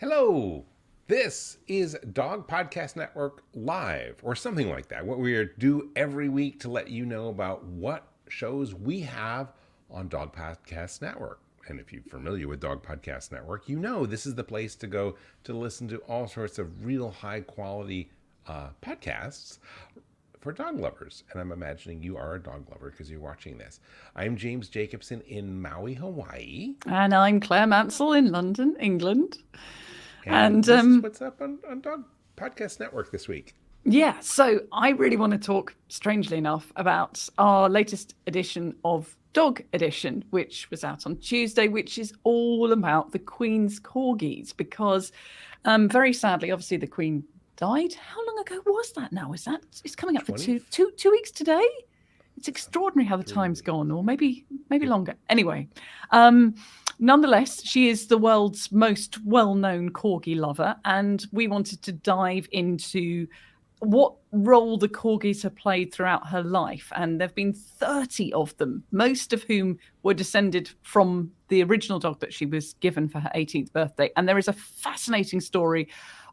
Hello. This is Dog Podcast Network Live, or something like that. What we do every week to let you know about what shows we have on Dog Podcast Network. And if you're familiar with Dog Podcast Network, you know this is the place to go to listen to all sorts of real high quality podcasts for dog lovers. And I'm imagining you are a dog lover because you're watching this. I'm James Jacobson in Maui, Hawaii. And I'm Claire Mansell in London, England. And this is what's up on Dog Podcast Network this week. Yeah, so I really want to talk, strangely enough, about our latest edition of Dog Edition, which was out on Tuesday, which is all about the Queen's Corgis, because very sadly, obviously, the Queen died. How long ago was that now? It's coming up 20? for two weeks today? It's extraordinary how the time's gone, or maybe longer. Anyway, nonetheless, she is the world's most well-known corgi lover, and we wanted to dive into what role the corgis have played throughout her life. And there have been 30 of them, most of whom were descended from the original dog that she was given for her 18th birthday. And there is a fascinating story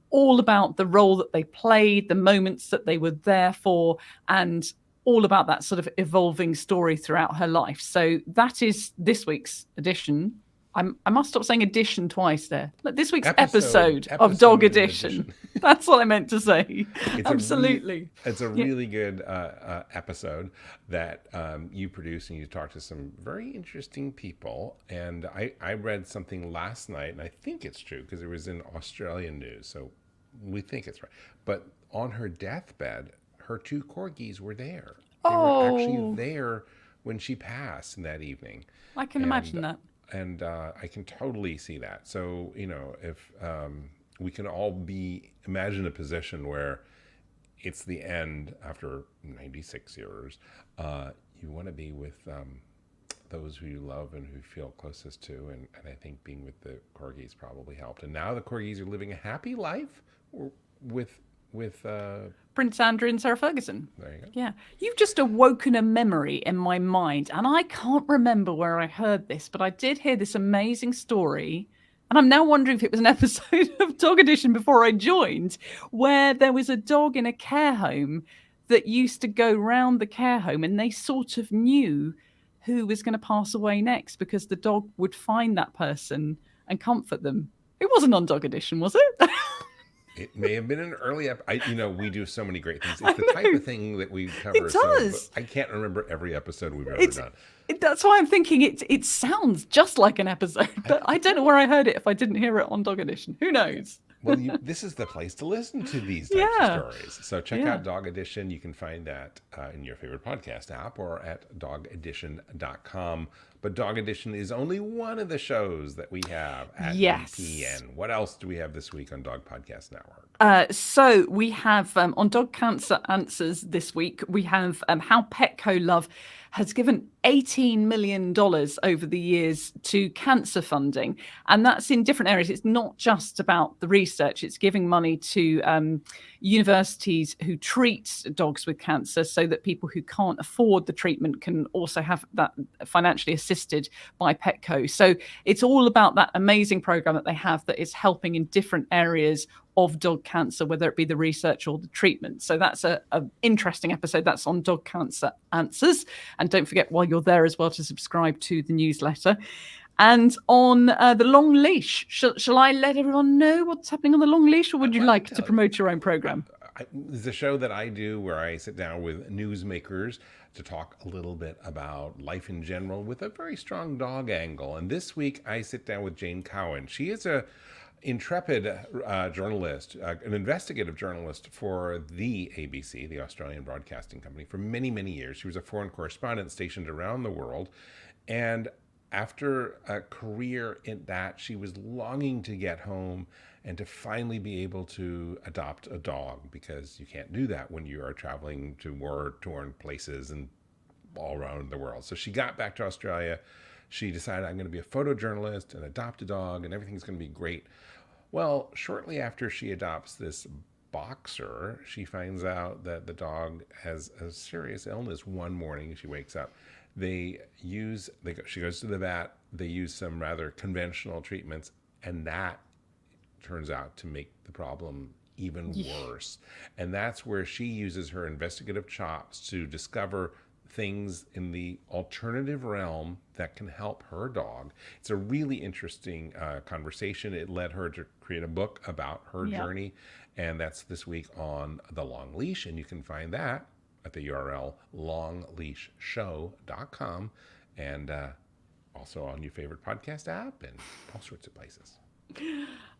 all about the role that they played, the moments that they were there for, and all about that sort of evolving story throughout her life. So that is this week's edition. I must stop saying edition twice there. This week's episode of Dog Edition. That's what I meant to say. Absolutely. It's a really good episode that you produce, and you talk to some very interesting people. And I read something last night, and I think it's true because it was in Australian news. So we think it's right. But on her deathbed, her two corgis were there. They were actually there when she passed that evening. I can imagine that. And I can totally see that. So, if we can all imagine a position where it's the end after 96 years, you want to be with those who you love and who you feel closest to. And I think being with the corgis probably helped. And now the corgis are living a happy life with Prince Andrew and Sarah Ferguson. There you go. Yeah. You've just awoken a memory in my mind. And I can't remember where I heard this, but I did hear this amazing story. And I'm now wondering if it was an episode of Dog Edition before I joined, where there was a dog in a care home that used to go round the care home, and they sort of knew who was going to pass away next because the dog would find that person and comfort them. It wasn't on Dog Edition, was it? It may have been an early we do so many great things. It's the type of thing that we cover. It does. So I can't remember every episode we've ever done. That's why I'm thinking it sounds just like an episode, but I don't know where I heard it if I didn't hear it on Dog Edition. Who knows? Well, this is the place to listen to these types of stories. So check out Dog Edition. You can find that in your favorite podcast app or at dogedition.com. But Dog Edition is only one of the shows that we have at DPN. What else do we have this week on Dog Podcast Network? So we have on Dog Cancer Answers this week, we have how Petco Love has given $18 million over the years to cancer funding. And that's in different areas. It's not just about the research. It's giving money to universities who treat dogs with cancer so that people who can't afford the treatment can also have that financially assisted by Petco. So it's all about that amazing program that they have that is helping in different areas of dog cancer, whether it be the research or the treatment. So that's an interesting episode. That's on Dog Cancer Answers. And don't forget, while you're there as well, to subscribe to the newsletter. And on the Long Leash, shall I let everyone know what's happening on the Long Leash, or would you like to promote your own program? There's a show that I do where I sit down with newsmakers to talk a little bit about life in general with a very strong dog angle. And this week I sit down with Jane Cowan. She is a intrepid journalist, an investigative journalist for the ABC, the Australian Broadcasting Company, for many, many years. She was a foreign correspondent stationed around the world. And after a career in that, she was longing to get home and to finally be able to adopt a dog, because you can't do that when you are traveling to war-torn places and all around the world. So she got back to Australia. She decided, I'm going to be a photojournalist and adopt a dog, and everything's going to be great. Well, shortly after she adopts this boxer, she finds out that the dog has a serious illness. One morning, she wakes up. She goes to the vet. They use some rather conventional treatments, and that turns out to make the problem even worse. And that's where she uses her investigative chops to discover things in the alternative realm that can help her dog. It's a really interesting conversation. It led her to create a book about her journey, and that's this week on The Long Leash, and you can find that at the URL longleashshow.com, and also on your favorite podcast app and all sorts of places.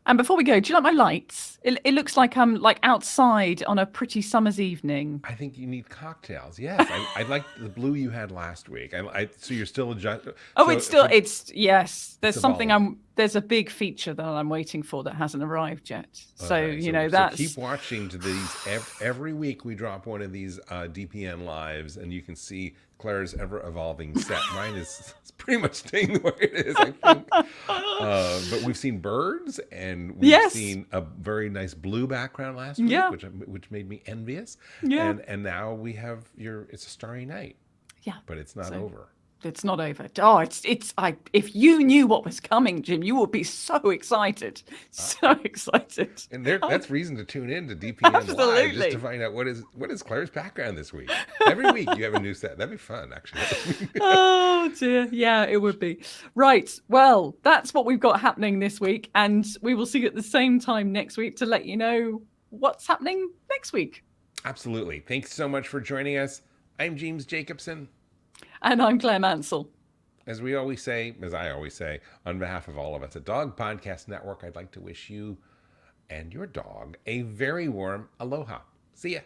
And before we go, do you like my lights? It looks like I'm like outside on a pretty summer's evening. I think you need cocktails. Yes, I like the blue you had last week. So you're still adjusting. Oh, it's yes. There's something evolving. there's a big feature that I'm waiting for that hasn't arrived yet. So Okay, you know so that's keep watching to these. Every week we drop one of these DPN lives, and you can see Claire's ever evolving set. Mine is pretty much staying the way it is, I think. But we've seen birds, and we've seen a very nice blue background last week, which made me envious. Yeah. And now we have it's a starry night. Yeah. But it's not over. It's not over. Oh, if you knew what was coming, Jim, you would be so excited. So excited. And that's reason to tune in to DPN Absolutely. Live, just to find out what is Claire's background this week. Every week you have a new set. That'd be fun, actually. Oh dear. Yeah, it would be. Right. Well, that's what we've got happening this week. And we will see you at the same time next week to let you know what's happening next week. Absolutely. Thanks so much for joining us. I'm James Jacobson. And I'm Claire Mansell. As I always say, on behalf of all of us at Dog Podcast Network, I'd like to wish you and your dog a very warm aloha. See ya.